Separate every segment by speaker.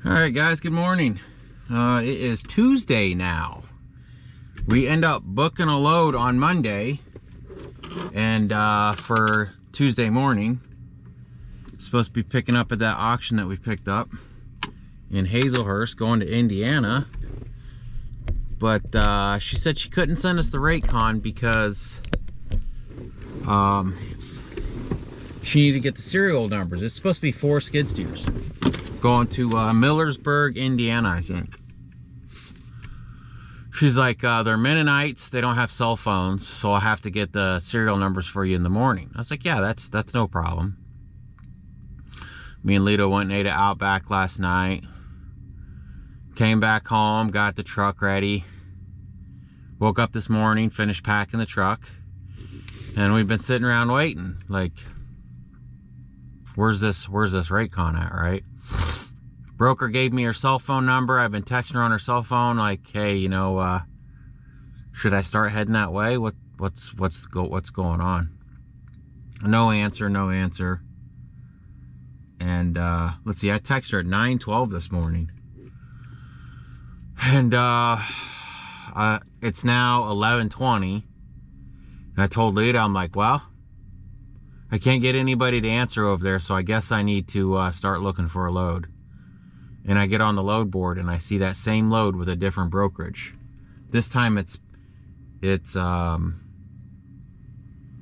Speaker 1: All right, guys, good morning. It is Tuesday now. We end up booking a load on Monday, and for Tuesday morning, supposed to be picking up at that auction that we picked up in Hazelhurst, going to Indiana. But she said she couldn't send us the rate con because she needed to get the serial numbers. It's supposed to be 4 skid steers going to Millersburg, Indiana, I think. She's like, they're Mennonites, they don't have cell phones, so I'll have to get the serial numbers for you in the morning. I was like, yeah, that's no problem. Me and Lito went and ate at Outback last night. Came back home, got the truck ready. Woke up this morning, finished packing the truck. And we've been sitting around waiting. Like, where's this rate con at, right? Broker gave me her cell phone number. I've been texting her on her cell phone, like, hey, you know, should I start heading that way? What's going on? No answer. And let's see, I texted her at 9:12 this morning. And it's now 11:20. And I told Lita, I'm like, well, I can't get anybody to answer over there, so I guess I need to start looking for a load. And I get on the load board and I see that same load with a different brokerage. This time it's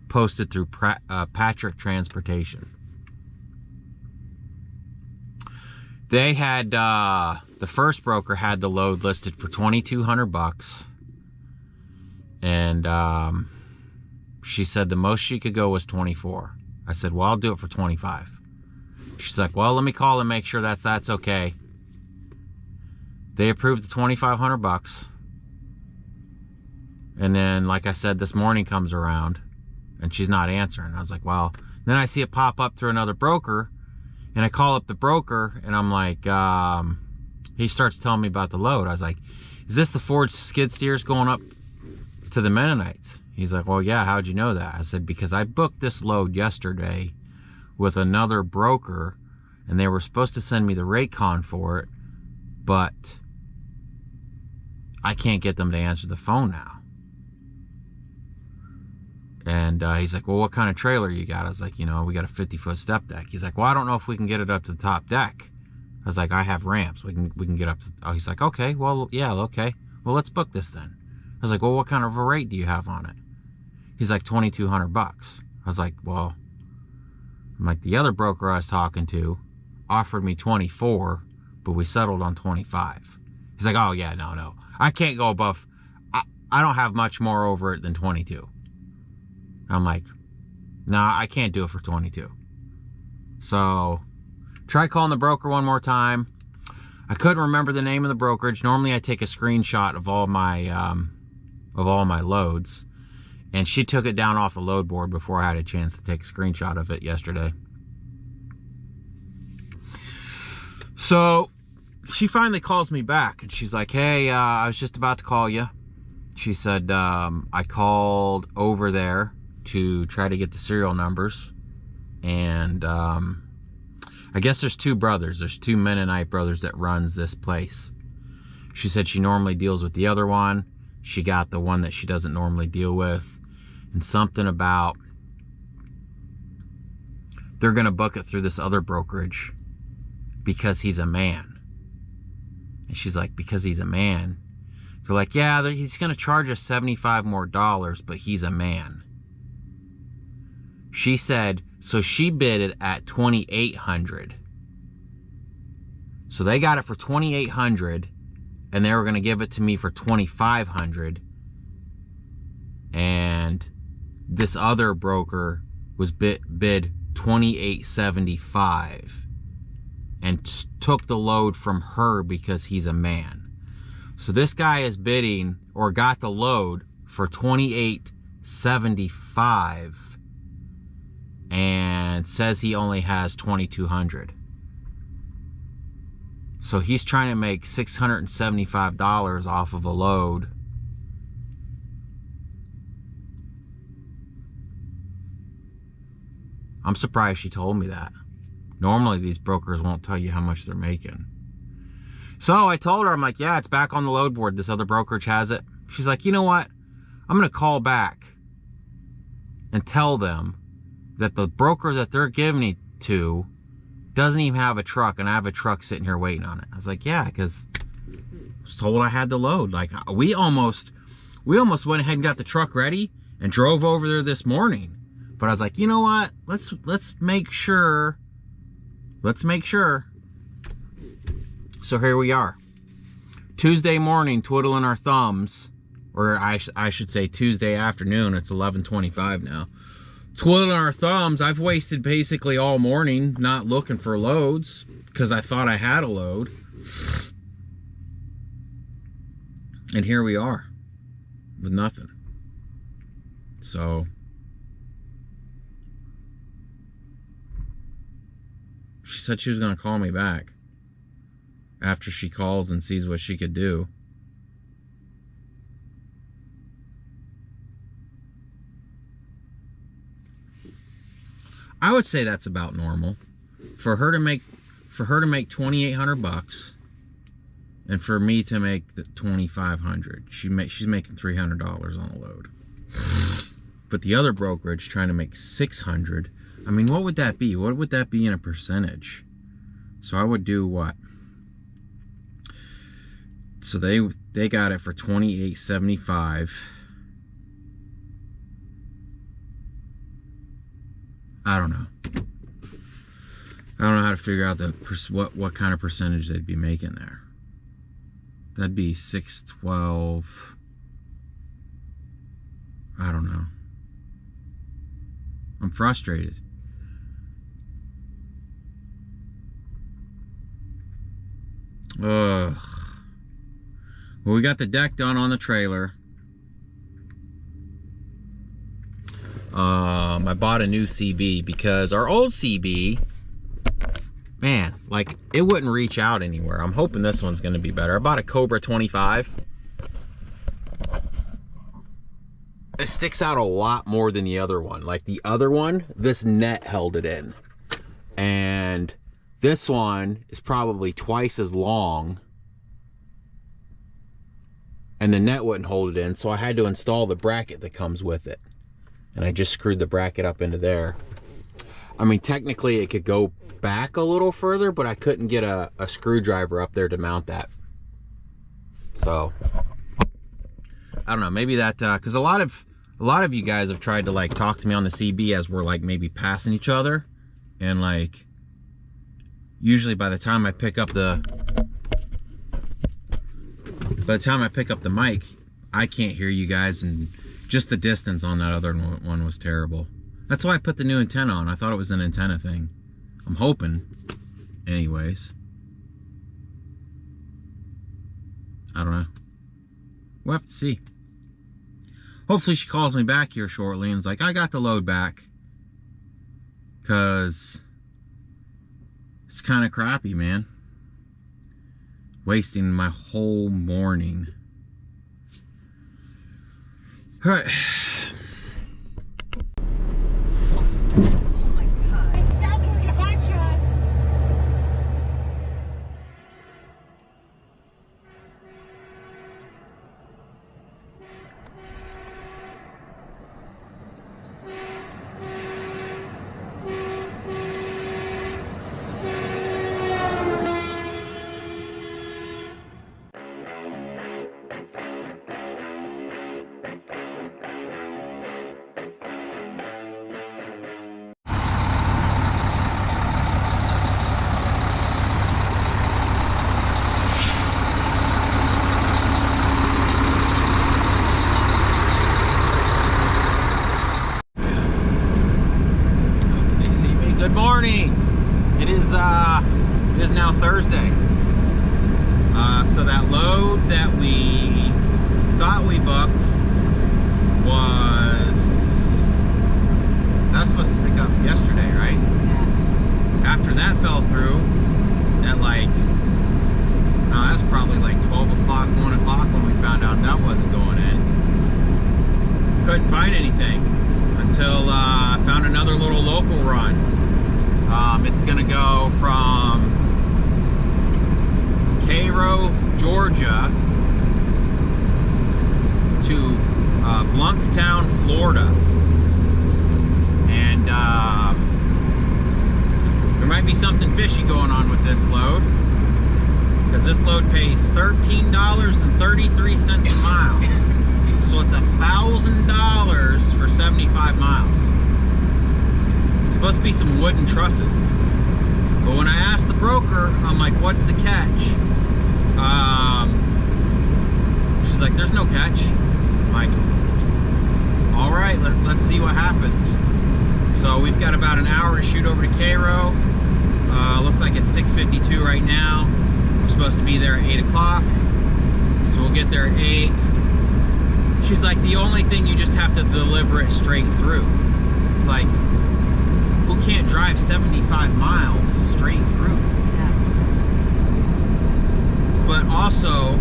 Speaker 1: posted through Patrick Transportation. They had the first broker had the load listed for $2,200, and she said the most she could go was 24. I said, well, I'll do it for 25. She's like, well, let me call and make sure that's okay. They approved the $2,500, and then, like I said, this morning comes around and she's not answering. I was like, well, then I see it pop up through another broker. And I call up the broker, and I'm like, he starts telling me about the load. I was like, is this the Ford skid steers going up to the Mennonites? He's like, well, yeah, how'd you know that? I said, because I booked this load yesterday with another broker, and they were supposed to send me the rate con for it, but I can't get them to answer the phone now. And he's like, well, what kind of trailer you got? I was like, you know, we got a 50-foot step deck. He's like, well, I don't know if we can get it up to the top deck. I was like, I have ramps. We can get up to... Oh, he's like, okay, well, yeah, okay. Well, let's book this then. I was like, well, what kind of a rate do you have on it? He's like, $2,200. I was like, well... I'm like, the other broker I was talking to offered me 24, but we settled on 25. He's like, oh, yeah, no. I can't go above... I don't have much more over it than 22. I'm like, nah, I can't do it for 22. So, try calling the broker one more time. I couldn't remember the name of the brokerage. Normally I take a screenshot of all my loads. And she took it down off the load board before I had a chance to take a screenshot of it yesterday. So, she finally calls me back. And she's like, hey, I was just about to call you. She said, I called over there to try to get the serial numbers, and I guess there's 2 brothers. There's 2 Mennonite brothers that runs this place. She said she normally deals with the other one. She got the one that she doesn't normally deal with, and something about they're gonna book it through this other brokerage because he's a man. And she's like, because he's a man? So like, yeah, he's gonna charge us $75 more, but he's a man. She said, so she bid it at $2,800. So they got it for $2,800, and they were going to give it to me for $2,500. And this other broker was bid $2,875 and took the load from her because he's a man. So this guy is bidding, or got the load, for $2,875. And says he only has 2,200. So he's trying to make $675 off of a load. I'm surprised she told me that. Normally these brokers won't tell you how much they're making. So I told her, I'm like, yeah, it's back on the load board. This other brokerage has it. She's like, you know what? I'm going to call back and tell them that the broker that they're giving it to doesn't even have a truck, and I have a truck sitting here waiting on it. I was like, yeah, because I was told I had the load. Like, we almost went ahead and got the truck ready and drove over there this morning. But I was like, you know what? Let's make sure. Let's make sure. So here we are. Tuesday morning, twiddling our thumbs. Or I should say Tuesday afternoon. It's 11:25 now. Twiddling our thumbs. I've wasted basically all morning not looking for loads because I thought I had a load. And here we are with nothing. So she said she was going to call me back after she calls and sees what she could do. I would say that's about normal for her to make $2,800 and for me to make the $2,500. She's making $300 on a load. But the other brokerage trying to make $600. I mean, what would that be? What would that be in a percentage? So I would do what? So they got it for $2,875. I don't know. I don't know how to figure out what kind of percentage they'd be making there. That'd be 612. I don't know. I'm frustrated. Ugh. Well, we got the deck done on the trailer. I bought a new CB because our old CB, man, like, it wouldn't reach out anywhere. I'm hoping this one's going to be better. I bought a Cobra 25. It sticks out a lot more than the other one. Like the other one, this net held it in. And this one is probably twice as long. And the net wouldn't hold it in, so I had to install the bracket that comes with it. And I just screwed the bracket up into there. I mean, technically it could go back a little further, but I couldn't get a screwdriver up there to mount that. So I don't know, maybe that because a lot of you guys have tried to like talk to me on the CB as we're like maybe passing each other, and like usually by the time I pick up the mic, I can't hear you guys, and just the distance on that other one was terrible. That's why I put the new antenna on. I thought it was an antenna thing. I'm hoping. Anyways. I don't know. We'll have to see. Hopefully she calls me back here shortly and is like, I got the load back. Because it's kind of crappy, man. Wasting my whole morning. All right.
Speaker 2: Oh my God. It's so cool to watch you.
Speaker 1: Good morning. It is now Thursday. So that load that we thought we booked was supposed to pick up yesterday, right? Yeah. After that fell through at like, that's probably like 12 o'clock, 1 o'clock when we found out that wasn't going in. Couldn't find anything until I found another little local run. It's gonna go from K Cairo, Georgia to Bluntstown, Florida. And there might be something fishy going on with this load, because this load pays $13.33 a mile. So it's $1,000 for 75 miles. It's supposed to be some wooden trusses. But when I asked the broker, I'm like, what's the catch? She's like, there's no catch. I'm like, all right, let's see what happens. So we've got about an hour to shoot over to Cairo. Looks like it's 6:52 right now. We're supposed to be there at 8 o'clock. So we'll get there at 8. She's like, the only thing, you just have to deliver it straight through. It's like, who can't drive 75 miles straight through?
Speaker 3: Yeah.
Speaker 1: But also,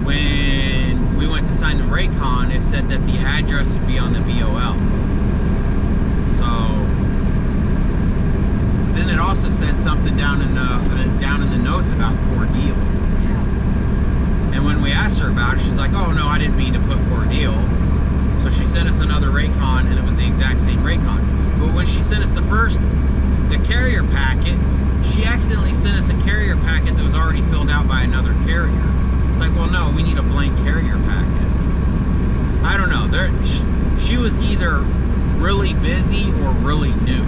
Speaker 1: when we went to sign the Raycon, it said that the address would be on the VOL. So then it also said something down in the notes about Cordeal. And when we asked her about it, she's like, oh no, I didn't mean to put Cordeal. So she sent us another Raycon, and it was the exact same Raycon. But when she sent us the carrier packet, she accidentally sent us a carrier packet that was already filled out by another carrier. It's like, well, no, we need a blank carrier packet. I don't know. She was either really busy or really new.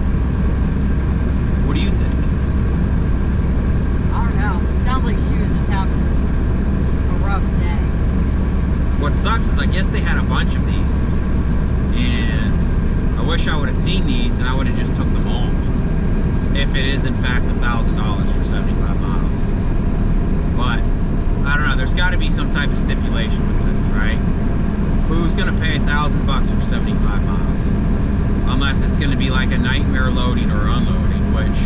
Speaker 1: What do you think?
Speaker 3: I don't know. Sounds like she was just having a rough day.
Speaker 1: What sucks is I guess they had a bunch of these, and I wish I would have seen these and I would have just took them all. If it is in fact $1,000 for 75 miles. But I don't know, there's got to be some type of stipulation with this, right? Who's going to pay $1,000 for 75 miles? Unless it's going to be like a nightmare loading or unloading, which,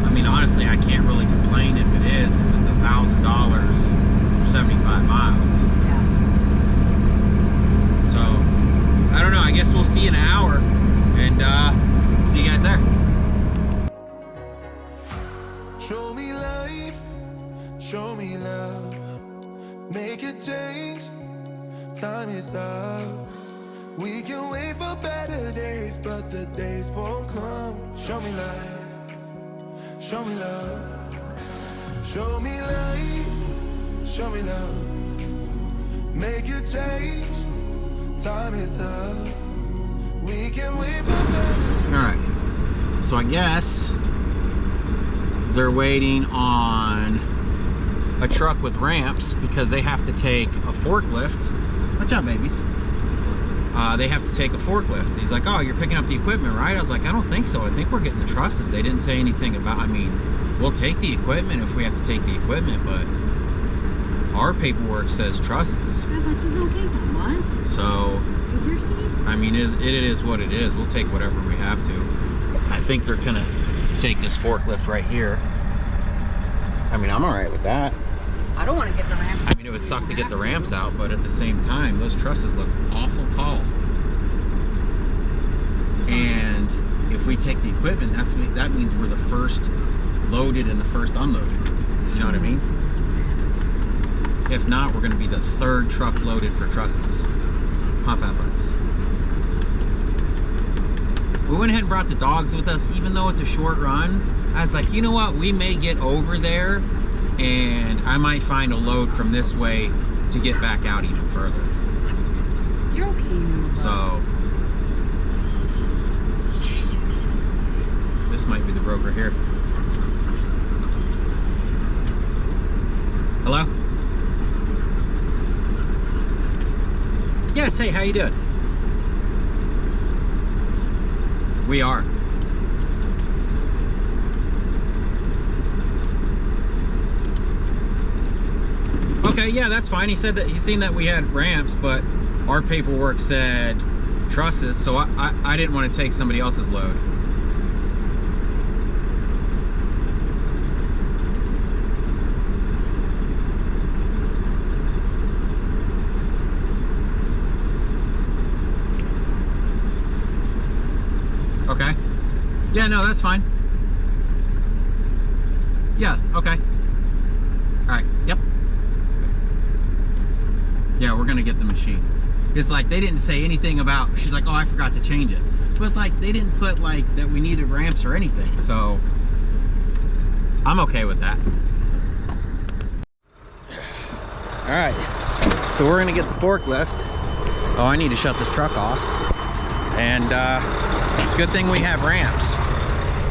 Speaker 1: I mean, honestly, I can't really complain if it is, because it's $1,000 for 75 miles.
Speaker 3: Yeah.
Speaker 1: So, I don't know, I guess we'll see in an hour, and see you guys there.
Speaker 4: Show me life, show me love, make a change, time is up. We can wait for better days, but the days won't come. Show me life, show me love, show me life, show me love, make a change, time is up. We can wait for better days.
Speaker 1: Alright, so I guess they're waiting on a truck with ramps because they have to take a forklift. Watch out, babies. They have to take a forklift. He's like, oh, you're picking up the equipment, right? I was like, I don't think so. I think we're getting the trusses. They didn't say anything about, I mean, we'll take the equipment if we have to take the equipment, but our paperwork says trusses.
Speaker 3: Yeah, but it's okay for once.
Speaker 1: So,
Speaker 3: You thirsties?
Speaker 1: I mean, it is what it is. We'll take whatever we have to. I think they're gonna take this forklift right here. I mean, I'm all right with that.
Speaker 3: I don't want to get the ramps.
Speaker 1: I mean, it would suck to get the ramps out, but at the same time, those trusses look awful tall. And if we take the equipment, that means we're the first loaded and the first unloaded. You know what I mean? If not, we're going to be the third truck loaded for trusses. Huh, fat butts? We went ahead and brought the dogs with us, even though it's a short run. I was like, you know what? We may get over there, and I might find a load from this way to get back out even further.
Speaker 3: You're okay, Noah.
Speaker 1: So, this might be the broker here. Hello? Yes, hey, how you doing? We are. Okay, yeah, that's fine. He said that he's seen that we had ramps, but our paperwork said trusses, so I didn't want to take somebody else's load. Okay. Yeah, no, that's fine. Yeah, okay. Alright, yep. Yeah, we're gonna get the machine. It's like they didn't say anything about, she's like, oh, I forgot to change it. But it's like they didn't put like that we needed ramps or anything, so I'm okay with that. Alright, so we're gonna get the forklift. Oh, I need to shut this truck off. And it's a good thing we have ramps.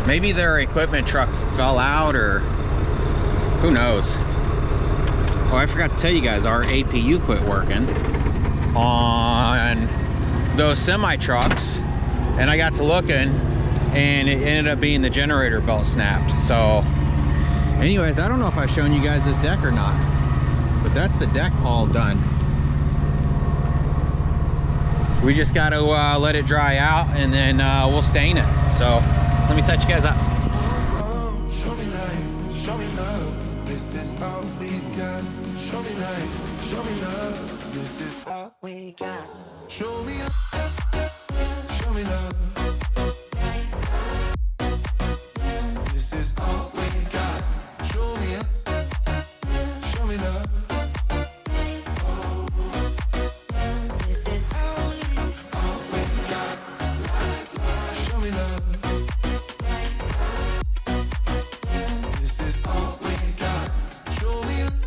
Speaker 1: Maybe their equipment truck fell out, or who knows. Oh, I forgot to tell you guys, our APU quit working on those semi trucks, and I got to looking and it ended up being the generator belt snapped. So anyways, I don't know if I've shown you guys this deck or not, but that's the deck all done. We just got to let it dry out, and then we'll stain it. So let me set you guys up.
Speaker 4: Show me life, show me love. This is all we got. Show me life, show me love. This is all we got. Show me love, show me love. This is all we got. Show me love, show me love. This is all we got. Show me love. This is all we got. Show me love,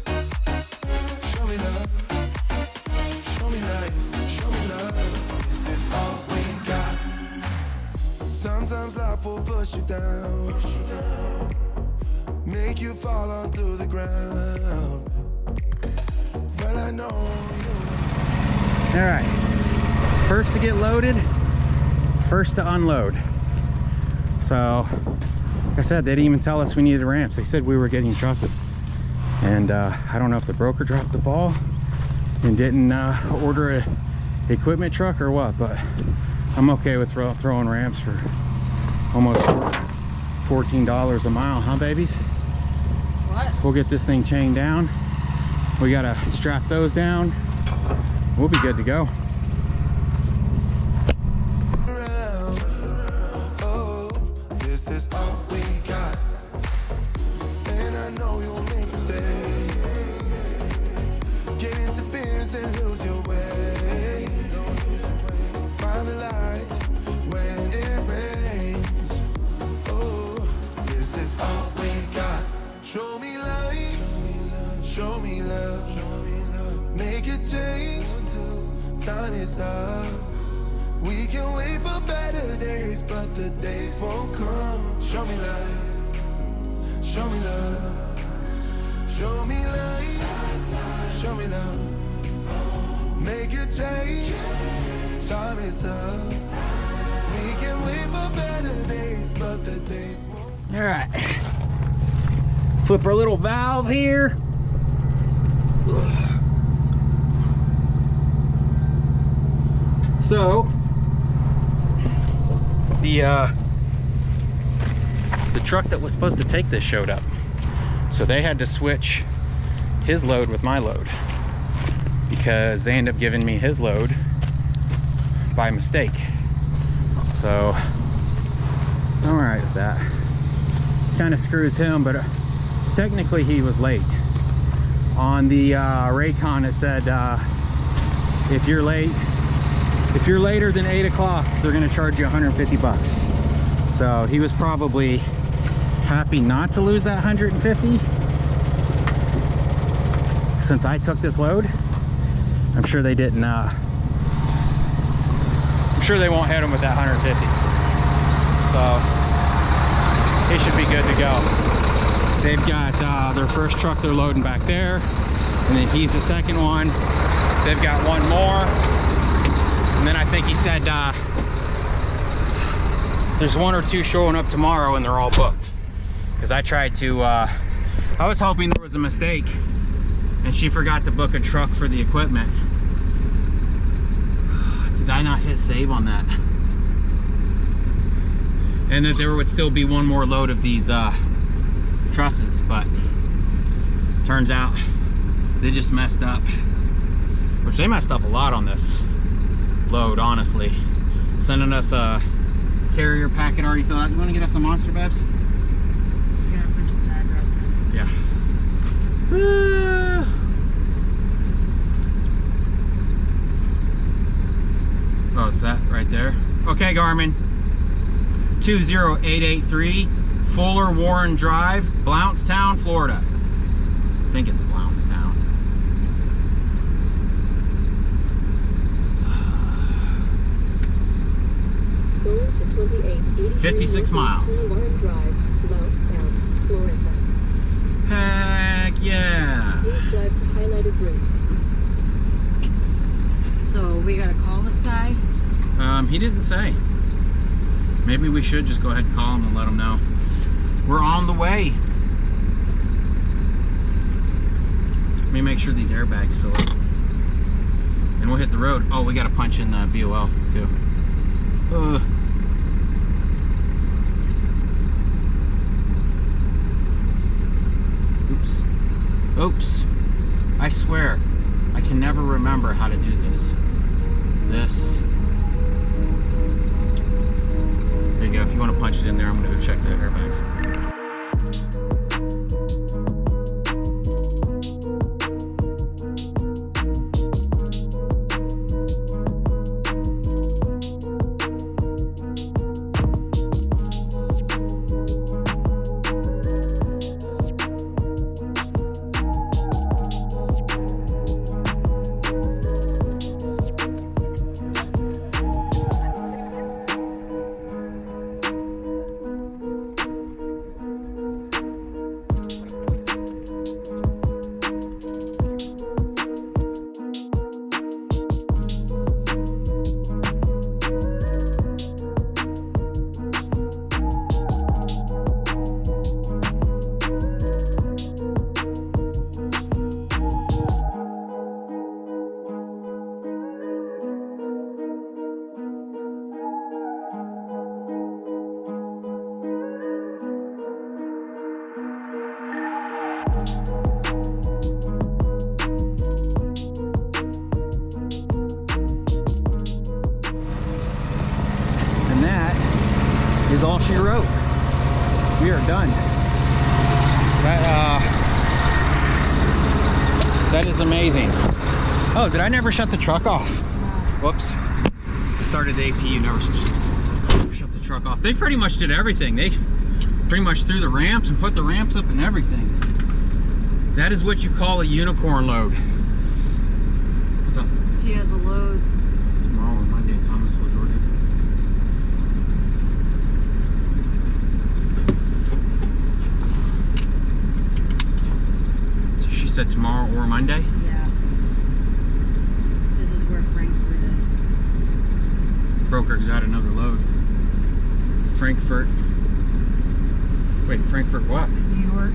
Speaker 4: show me love. Show me life, show me love. This is all we got. Sometimes life will push you down, make you fall onto the ground. But I know you.
Speaker 1: All right, first to get loaded, first to unload. So like I said, they didn't even tell us we needed ramps. They said we were getting trusses, and I don't know if the broker dropped the ball and didn't order a equipment truck or what, but I'm okay with throwing ramps for almost $14 a mile, huh babies?
Speaker 3: What?
Speaker 1: We'll get this thing chained down. We gotta strap those down. We'll be good to go.
Speaker 4: Oh, this is all we got. And I know you'll make mistakes. Get interference and lose your way. Find the light when it rains. Oh, this is all we got. Show me life, show me love. Make a change, time is up. We can wait for better days, but the days won't come. Show me life, show me love. Show me life, show me love. Make a change, time is up. We can wait for better days, but the days won't.
Speaker 1: All right, flip our little valve here. So the truck that was supposed to take this showed up, so they had to switch his load with my load, because they ended up giving me his load by mistake. So I'm all right with that. Kind of screws him, but technically he was late. On the Raycon it said if you're later than 8 o'clock, they're gonna charge you 150 bucks. So he was probably happy not to lose that 150. Since I took this load, I'm sure they didn't, I'm sure they won't hit him with that 150. So he should be good to go. They've got their first truck they're loading back there, and then he's the second one. They've got one more. And then I think he said there's 1 or 2 showing up tomorrow, and they're all booked. Because I tried to, I was hoping there was a mistake and she forgot to book a truck for the equipment. Did I not hit save on that? And that there would still be one more load of these trusses, but turns out they just messed up. Which they messed up a lot on this load, honestly. Sending us a carrier packet already filled out. You want to get us some Monster Babs?
Speaker 3: You gotta put his address in.
Speaker 1: Okay, Garmin. 20883 Fuller Warren Drive, Blountstown, Florida. I think it's Blountstown.
Speaker 5: Going to 2883
Speaker 1: 56 miles.
Speaker 5: Fuller Warren Drive, Blountstown, Florida.
Speaker 1: Heck yeah.
Speaker 5: Please drive to highlighted route.
Speaker 3: So we gotta call this guy.
Speaker 1: He didn't say. Maybe we should just go ahead and call him and let him know. We're on the way. Let me make sure these airbags fill up. And we'll hit the road. Oh, we gotta punch in the BOL too. Oops. Oops. I swear, I can never remember how to do this. There you go. If you want to punch it in there, I'm going to go check the airbags. And that is all she wrote. We are done. That is amazing. Oh, did I never shut the truck off? Whoops. I started the AP, you never shut the truck off. They pretty much did everything. They pretty much threw the ramps and put the ramps up and everything. That is what you call a unicorn load. What's up?
Speaker 3: She has a load.
Speaker 1: Tomorrow or Monday in Thomasville, Georgia. So she said tomorrow or Monday?
Speaker 3: Yeah. This is where Frankfurt is.
Speaker 1: Broker's got another load. Frankfurt. Wait, Frankfurt what?
Speaker 3: New York.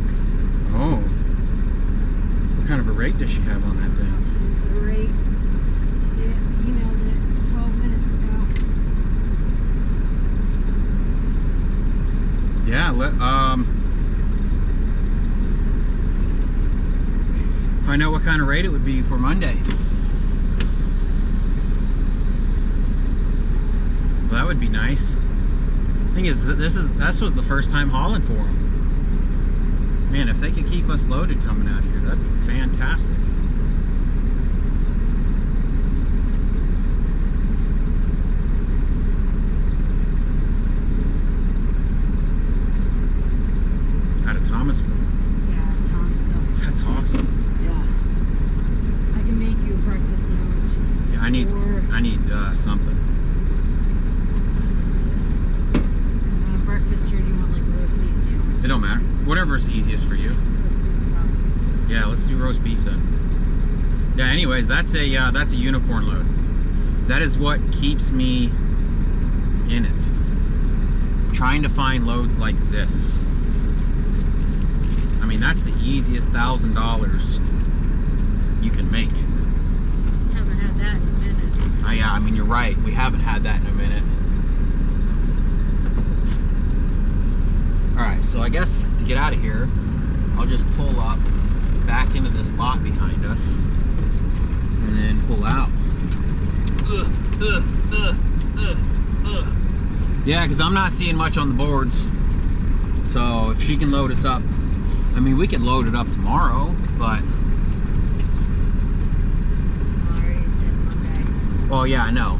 Speaker 1: Oh. What kind of a rate does she have on that thing?
Speaker 3: She put a rate. She emailed it 12 minutes ago.
Speaker 1: Yeah, find out what kind of rate it would be for Monday. Well, that would be nice. Thing is, this was the first time hauling for them. Man, if they could keep us loaded coming out of here, that'd be fantastic. Out of Thomasville.
Speaker 3: Yeah, Thomasville.
Speaker 1: That's awesome.
Speaker 3: Yeah. I can make you a breakfast sandwich.
Speaker 1: Yeah, I need something.
Speaker 3: Breakfast, or do you want like a roast beef sandwich?
Speaker 1: It don't matter. Whatever's easiest for you.
Speaker 3: Roast beef's probably.
Speaker 1: Yeah, let's do roast beef then. Yeah, anyways, that's a unicorn load. That is what keeps me in it. Trying to find loads like this. I mean, that's the easiest $1,000 you can make.
Speaker 3: Haven't had that in a minute.
Speaker 1: Yeah, I mean, you're right. We haven't had that in a minute. Alright, so I guess to get out of here, I'll just pull up back into this lot behind us and then pull out. Yeah, because I'm not seeing much on the boards. So if she can load us up, I mean, we can load it up tomorrow, but...
Speaker 3: I already said Monday.
Speaker 1: Well, yeah, I know.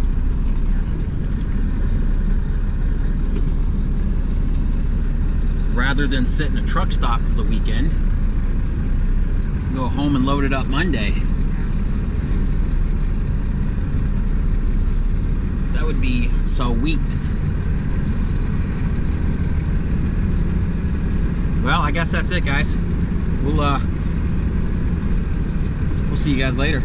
Speaker 1: rather than sit in a truck stop for the weekend. Go home and load it up Monday. That would be so sweet. Well, I guess that's it, guys. We'll see you guys later.